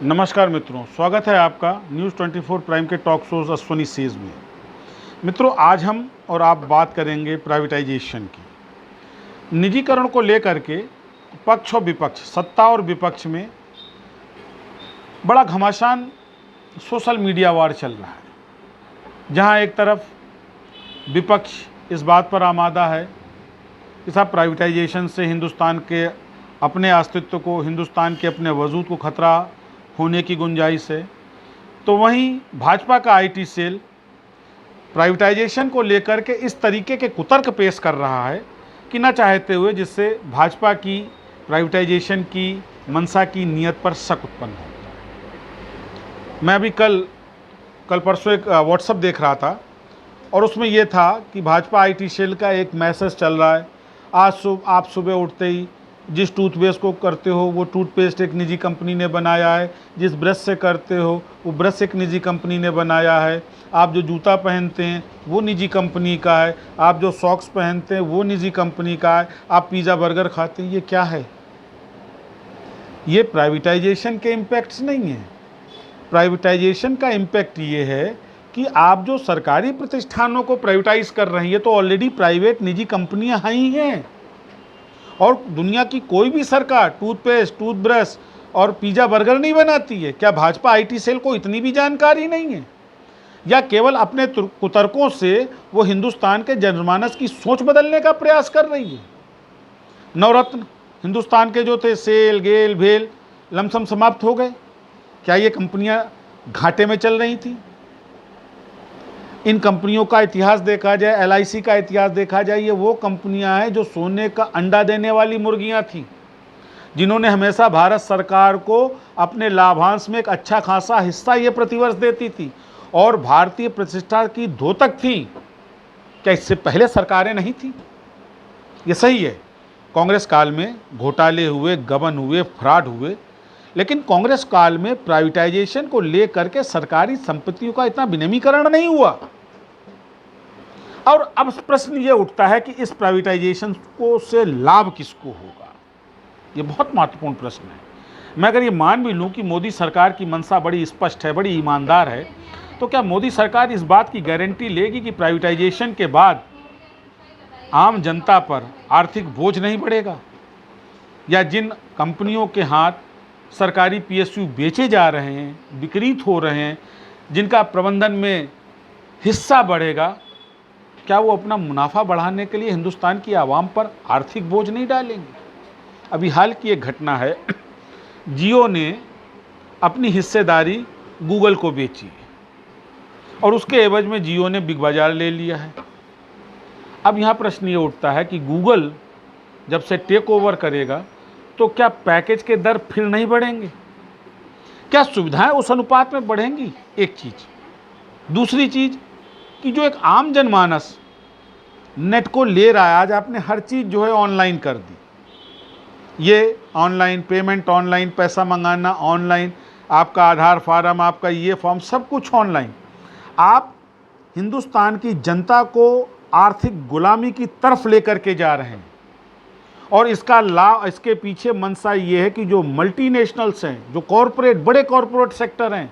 नमस्कार मित्रों, स्वागत है आपका न्यूज़ 24 प्राइम के टॉक शोज अश्वनी सीज में। मित्रों, आज हम और आप बात करेंगे प्राइवेटाइजेशन की। निजीकरण को लेकर के पक्ष और विपक्ष, सत्ता और विपक्ष में बड़ा घमासान सोशल मीडिया वार चल रहा है, जहां एक तरफ विपक्ष इस बात पर आमादा है कि साहब प्राइवेटाइजेशन से हिंदुस्तान के अपने अस्तित्व को, हिंदुस्तान के अपने वजूद को खतरा होने की गुंजाइश है, तो वहीं भाजपा का आईटी सेल प्राइवेटाइजेशन को लेकर के इस तरीके के कुतर्क पेश कर रहा है कि न चाहते हुए, जिससे भाजपा की प्राइवेटाइजेशन की मंशा की नीयत पर शक उत्पन्न होता है। मैं अभी कल परसों एक व्हाट्सएप देख रहा था और उसमें यह था कि भाजपा आईटी सेल का एक मैसेज चल रहा है, आप सुबह उठते ही जिस टूथपेस्ट को करते हो वो टूथपेस्ट एक निजी कंपनी ने बनाया है, जिस ब्रश से करते हो वो ब्रश एक निजी कंपनी ने बनाया है, आप जो जूता पहनते हैं वो निजी कंपनी का है, आप जो सॉक्स पहनते हैं वो निजी कंपनी का है, आप पिज़्ज़ा बर्गर खाते हैं। ये क्या है? ये प्राइवेटाइजेशन के इम्पैक्ट्स नहीं है। प्राइवेटाइजेशन का इम्पैक्ट ये है कि आप जो सरकारी प्रतिष्ठानों को प्राइवेटाइज कर रही है, तो ऑलरेडी प्राइवेट निजी कंपनियां ही हैं। और दुनिया की कोई भी सरकार टूथपेस्ट, टूथब्रश और पिज़्ज़ा बर्गर नहीं बनाती है। क्या भाजपा आईटी सेल को इतनी भी जानकारी नहीं है? या केवल अपने कुतर्कों से वो हिंदुस्तान के जनमानस की सोच बदलने का प्रयास कर रही है? नवरत्न हिंदुस्तान के जो थे, सेल, गेल, भेल, लमसम समाप्त हो गए। क्या ये कंपनियां घाटे में चल रही थी? इन कंपनियों का इतिहास देखा जाए, एलआईसी का इतिहास देखा जाए, ये वो कंपनियां हैं जो सोने का अंडा देने वाली मुर्गियां थीं, जिन्होंने हमेशा भारत सरकार को अपने लाभांश में एक अच्छा खासा हिस्सा ये प्रतिवर्ष देती थी और भारतीय प्रतिष्ठा की द्योतक थी। क्या इससे पहले सरकारें नहीं थी? ये सही है, कांग्रेस काल में घोटाले हुए, गबन हुए, फ्रॉड हुए, लेकिन कांग्रेस काल में प्राइवेटाइजेशन को लेकर के सरकारी संपत्तियों का इतना विनियमीकरण नहीं हुआ। और अब प्रश्न ये उठता है कि इस प्राइवेटाइजेशन को से लाभ किसको होगा? ये बहुत महत्वपूर्ण प्रश्न है। मैं अगर ये मान भी लूं कि मोदी सरकार की मंशा बड़ी स्पष्ट है, बड़ी ईमानदार है, तो क्या मोदी सरकार इस बात की गारंटी लेगी कि प्राइवेटाइजेशन के बाद आम जनता पर आर्थिक बोझ नहीं बढ़ेगा? या जिन कंपनियों के हाथ सरकारी पीएसयू बेचे जा रहे हैं, विक्रीत हो रहे हैं, जिनका प्रबंधन में हिस्सा बढ़ेगा, क्या वो अपना मुनाफा बढ़ाने के लिए हिंदुस्तान की आवाम पर आर्थिक बोझ नहीं डालेंगे? अभी हाल की एक घटना है, जियो ने अपनी हिस्सेदारी गूगल को बेची और उसके एवज में जियो ने बिग बाजार ले लिया है। अब यहाँ प्रश्न ये उठता है कि गूगल जब से टेक ओवर करेगा तो क्या पैकेज के दर फिर नहीं बढ़ेंगे? क्या सुविधाएं उस अनुपात में बढ़ेंगी? एक चीज। दूसरी चीज कि जो एक आम जनमानस नेट को ले रहा है, आज आपने हर चीज जो है ऑनलाइन कर दी। ये ऑनलाइन पेमेंट, ऑनलाइन पैसा मंगाना, ऑनलाइन आपका आधार फार्म, आपका ये फॉर्म, सब कुछ ऑनलाइन। आप हिंदुस्तान की जनता को आर्थिक गुलामी की तरफ लेकर के जा रहे हैं और इसका लाभ, इसके पीछे मंशा ये है कि जो मल्टीनेशनल्स हैं, जो कॉरपोरेट, बड़े कॉरपोरेट सेक्टर हैं,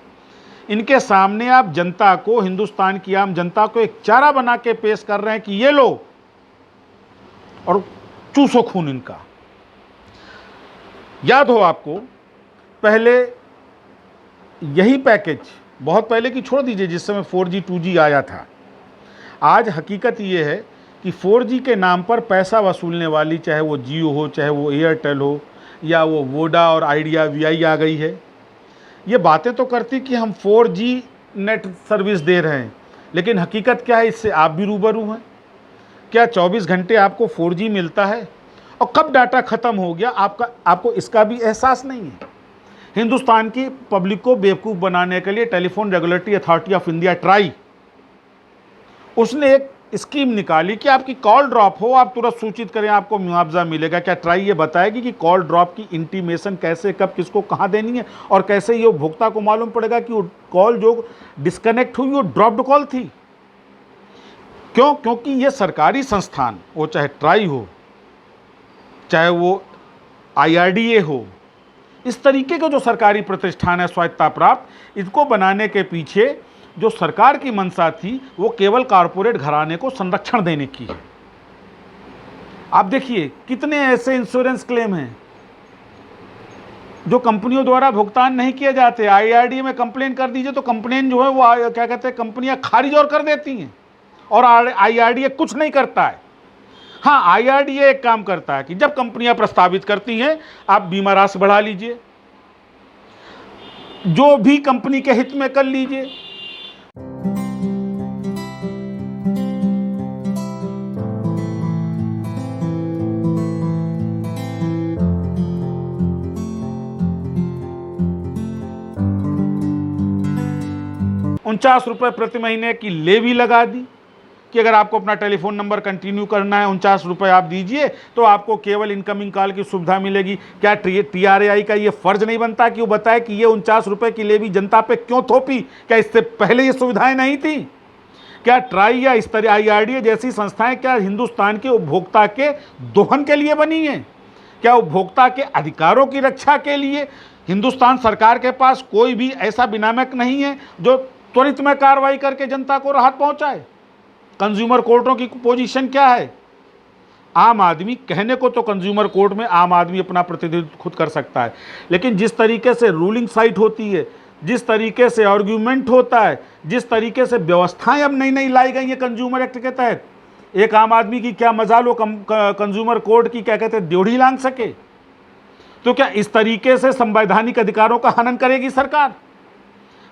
इनके सामने आप जनता को, हिंदुस्तान की आम जनता को एक चारा बना के पेश कर रहे हैं कि ये लो और चूसो खून इनका। याद हो आपको, पहले यही पैकेज, बहुत पहले की छोड़ दीजिए, जिस समय 4G 2G आया था, आज हकीकत ये है कि 4G के नाम पर पैसा वसूलने वाली, चाहे वो जियो हो, चाहे वो एयरटेल हो, या वो वोडा और आइडिया वी आ गई है, ये बातें तो करती कि हम 4G नेट सर्विस दे रहे हैं, लेकिन हकीकत क्या है? इससे आप भी रूबरू हैं। क्या 24 घंटे आपको 4G मिलता है और कब डाटा ख़त्म हो गया आपको इसका भी एहसास नहीं है? हिंदुस्तान की पब्लिक को बेवकूफ़ बनाने के लिए telephone regulatory authority of India, try, उसने एक स्कीम निकाली कि आपकी कॉल ड्रॉप हो, आप तुरंत सूचित करें, आपको मुआवजा मिलेगा। क्या ट्राई ये बताएगी कि कॉल ड्रॉप की इंटीमेशन कैसे, कब, किसको, कहाँ देनी है? और कैसे ये उपभोक्ता को मालूम पड़ेगा कि वो कॉल जो डिस्कनेक्ट हुई वो ड्रॉप्ड कॉल थी? क्यों? क्योंकि ये सरकारी संस्थान, वो चाहे ट्राई हो, चाहे वो IRDA हो, इस तरीके के जो सरकारी प्रतिष्ठान है स्वायत्तता प्राप्त, इसको बनाने के पीछे जो सरकार की मंशा थी वो केवल कॉरपोरेट घराने को संरक्षण देने की है। आप देखिए कितने ऐसे इंश्योरेंस क्लेम हैं जो कंपनियों द्वारा भुगतान नहीं किए जाते। आईआरडीए में कंप्लेन कर दीजिए तो कंप्लेन जो है वो क्या कहते हैं, कंपनियां खारिज और कर देती हैं, और आईआरडीए कुछ नहीं करता है। हाँ, आईआरडीए एक काम करता है कि जब कंपनियां प्रस्तावित करती हैं आप बीमा राशि बढ़ा लीजिए, जो भी कंपनी के हित में कर लीजिए। ₹49 प्रति महीने की लेवी लगा दी कि अगर आपको अपना टेलीफोन नंबर कंटिन्यू करना है ₹49 आप दीजिए तो आपको केवल इनकमिंग कॉल की सुविधा मिलेगी। क्या टीआरएआई का ये फर्ज नहीं बनता कि वो बताए कि ये ₹49 की लेवी जनता पे क्यों थोपी? क्या इससे पहले ये सुविधाएं नहीं थी? क्या ट्राई या इस तरह आईआरडीए जैसी संस्थाएं क्या हिंदुस्तान के उपभोक्ता के दोहन के लिए बनी हैं? क्या उपभोक्ता के अधिकारों की रक्षा के लिए हिंदुस्तान सरकार के पास कोई भी ऐसा विनियामक नहीं है जो त्वरित में कार्रवाई करके जनता को राहत पहुंचाए? कंज्यूमर कोर्टों की पोजीशन क्या है? आम आदमी, कहने को तो कंज्यूमर कोर्ट में आम आदमी अपना प्रतिनिधित्व खुद कर सकता है, लेकिन जिस तरीके से रूलिंग साइट होती है, जिस तरीके से आर्ग्यूमेंट होता है, जिस तरीके से व्यवस्थाएं अब नई नई लाई गई हैं कंज्यूमर एक्ट के तहत, एक आम आदमी की क्या मजाल वो कंज्यूमर कोर्ट की क्या कहते हैं ड्योढ़ी लांघ सके? तो क्या इस तरीके से संवैधानिक अधिकारों का हनन करेगी सरकार?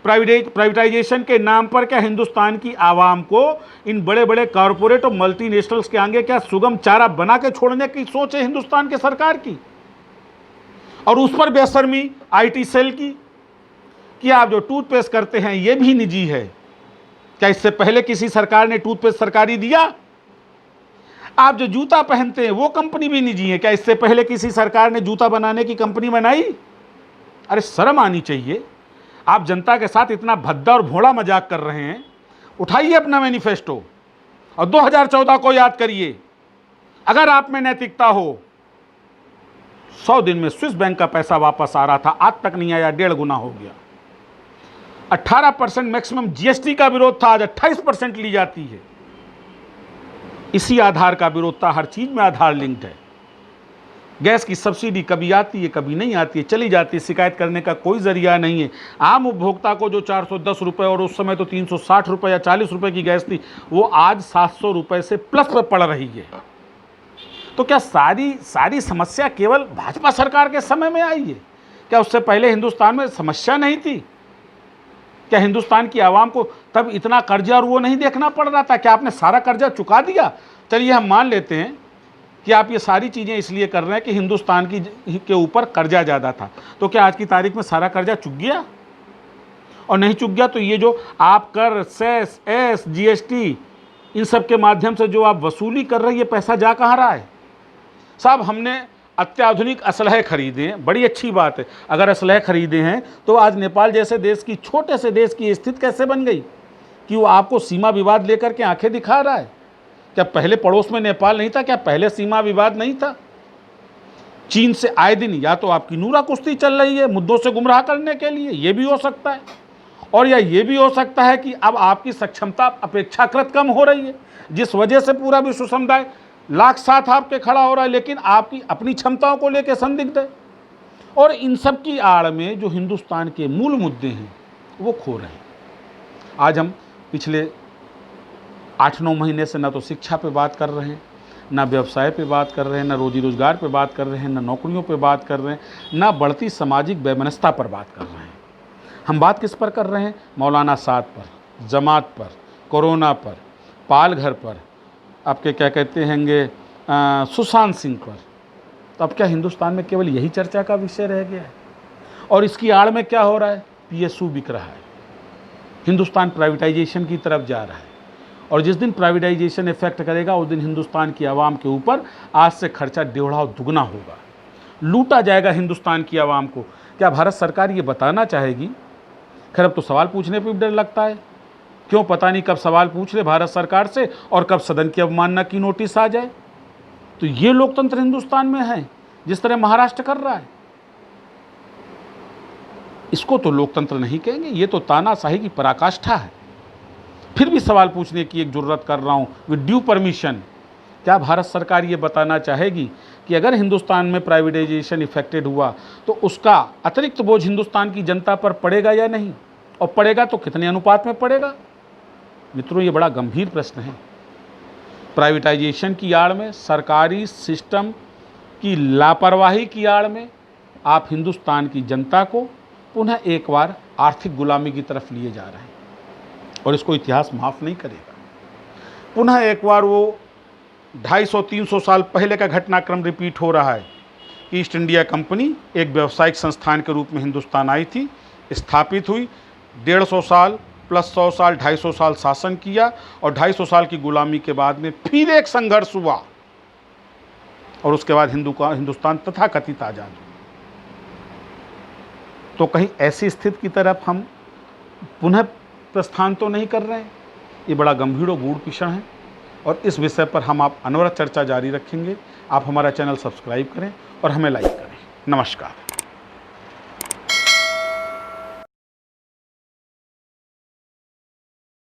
प्राइवेटाइजेशन के नाम पर क्या हिंदुस्तान की आवाम को इन बड़े बड़े कॉरपोरेट और मल्टीनेशनल्स के आगे क्या सुगम चारा बना के छोड़ने की सोच है हिंदुस्तान के सरकार की? और उस पर बेशर्मी आईटी सेल की कि आप जो टूथपेस्ट करते हैं ये भी निजी है। क्या इससे पहले किसी सरकार ने टूथपेस्ट सरकारी दिया? आप जो जूता पहनते हैं वो कंपनी भी निजी है। क्या इससे पहले किसी सरकार ने जूता बनाने की कंपनी बनाई? अरे शर्म आनी चाहिए। आप जनता के साथ इतना भद्दा और भोला मजाक कर रहे हैं। उठाइए अपना मैनिफेस्टो और 2014 को याद करिए। अगर आप में नैतिकता हो, 100 दिन में स्विस बैंक का पैसा वापस आ रहा था, आज तक नहीं आया, 1.5 गुना हो गया। 18% मैक्सिमम जीएसटी का विरोध था, आज 28% ली जाती है। इसी आधार का विरोध था, हर चीज में आधार लिंक्ड है। गैस की सब्सिडी कभी आती है कभी नहीं आती है, चली जाती है, शिकायत करने का कोई जरिया नहीं है। आम उपभोक्ता को जो 410 रुपये और उस समय तो 360 रुपये या 40 रुपये की गैस थी, वो आज 700 रुपये से प्लस पर पड़ रही है। तो क्या सारी समस्या केवल भाजपा सरकार के समय में आई है? क्या उससे पहले हिंदुस्तान में समस्या नहीं थी? क्या हिंदुस्तान की आवाम को तब इतना कर्जा और वो नहीं देखना पड़ रहा था? क्या आपने सारा कर्जा चुका दिया? चलिए हम मान लेते हैं कि आप ये सारी चीज़ें इसलिए कर रहे हैं कि हिंदुस्तान के ऊपर कर्जा ज़्यादा था, तो क्या आज की तारीख में सारा कर्जा चुक गया? और नहीं चुक गया तो ये जो आप कर, सेस, एस, जीएसटी, इन सब के माध्यम से जो आप वसूली कर रहे हैं, ये पैसा जा कहाँ रहा है? साहब, हमने अत्याधुनिक असलहे खरीदे हैं, बड़ी अच्छी बात है। अगर असलहे खरीदे हैं तो आज नेपाल जैसे देश की, छोटे से देश की स्थिति कैसे बन गई कि वो आपको सीमा विवाद लेकर के आंखें दिखा रहा है? क्या पहले पड़ोस में नेपाल नहीं था? क्या पहले सीमा विवाद नहीं था? चीन से आए दिन या तो आपकी नूरा कुश्ती चल रही है मुद्दों से गुमराह करने के लिए, ये भी हो सकता है। और या ये भी हो सकता है कि अब आपकी सक्षमता अपेक्षाकृत कम हो रही है, जिस वजह से पूरा विश्व समुदाय लाख साथ आपके खड़ा हो रहा है, लेकिन आपकी अपनी क्षमताओं को लेकर संदिग्ध है। और इन सब की आड़ में जो हिंदुस्तान के मूल मुद्दे हैं वो खो रहे हैं। आज हम पिछले 8-9 महीने से ना तो शिक्षा पे बात कर रहे हैं, ना व्यवसाय पे बात कर रहे हैं, ना रोजी रोजगार पे बात कर रहे हैं, ना नौकरियों पे बात कर रहे हैं, ना बढ़ती सामाजिक वैमनस्यता पर बात कर रहे हैं। हम बात किस पर कर रहे हैं? मौलाना साद पर, जमात पर, कोरोना पर, पाल घर पर, आपके क्या कहते हैंगे सुशांत सिंह पर। तो अब क्या हिंदुस्तान में केवल यही चर्चा का विषय रह गया है? और इसकी आड़ में क्या हो रहा है? पीएसयू बिक रहा है, हिंदुस्तान प्राइवेटाइजेशन की तरफ जा रहा है। और जिस दिन प्राइवेटाइजेशन इफेक्ट करेगा उस दिन हिंदुस्तान की आवाम के ऊपर आज से खर्चा 1.5 दुगना होगा, लूटा जाएगा हिंदुस्तान की आवाम को। क्या भारत सरकार ये बताना चाहेगी? खैर, अब तो सवाल पूछने पर भी डर लगता है। क्यों? पता नहीं कब सवाल पूछ ले भारत सरकार से और कब सदन की अवमानना की नोटिस आ जाए। तो ये लोकतंत्र हिंदुस्तान में है जिस तरह महाराष्ट्र कर रहा है? इसको तो लोकतंत्र नहीं कहेंगे, ये तो तानाशाही की पराकाष्ठा है। फिर भी सवाल पूछने की एक ज़रूरत कर रहा हूँ, विद ड्यू परमिशन, क्या भारत सरकार ये बताना चाहेगी कि अगर हिंदुस्तान में प्राइवेटाइजेशन इफेक्टेड हुआ तो उसका अतिरिक्त बोझ हिंदुस्तान की जनता पर पड़ेगा या नहीं, और पड़ेगा तो कितने अनुपात में पड़ेगा? मित्रों, ये बड़ा गंभीर प्रश्न है। प्राइवेटाइजेशन की आड़ में, सरकारी सिस्टम की लापरवाही की आड़ में आप हिंदुस्तान की जनता को पुनः एक बार आर्थिक गुलामी की तरफ लिए जा रहे हैं, और इसको इतिहास माफ़ नहीं करेगा। पुनः एक बार वो 250-300 साल पहले का घटनाक्रम रिपीट हो रहा है। ईस्ट इंडिया कंपनी एक व्यावसायिक संस्थान के रूप में हिंदुस्तान आई थी, स्थापित हुई, 150 साल प्लस 100 साल 250 साल शासन किया, और 250 साल की गुलामी के बाद में फिर एक संघर्ष हुआ, और उसके बाद हिंदुस्तान तथाकथित आज़ाद हुआ। तो कहीं ऐसी स्थिति की तरफ हम पुनः प्रस्थान तो नहीं कर रहे हैं? ये बड़ा गंभीर और गूढ़ विषय है, और इस विषय पर हम आप अनवरत चर्चा जारी रखेंगे। आप हमारा चैनल सब्सक्राइब करें और हमें लाइक करें। नमस्कार।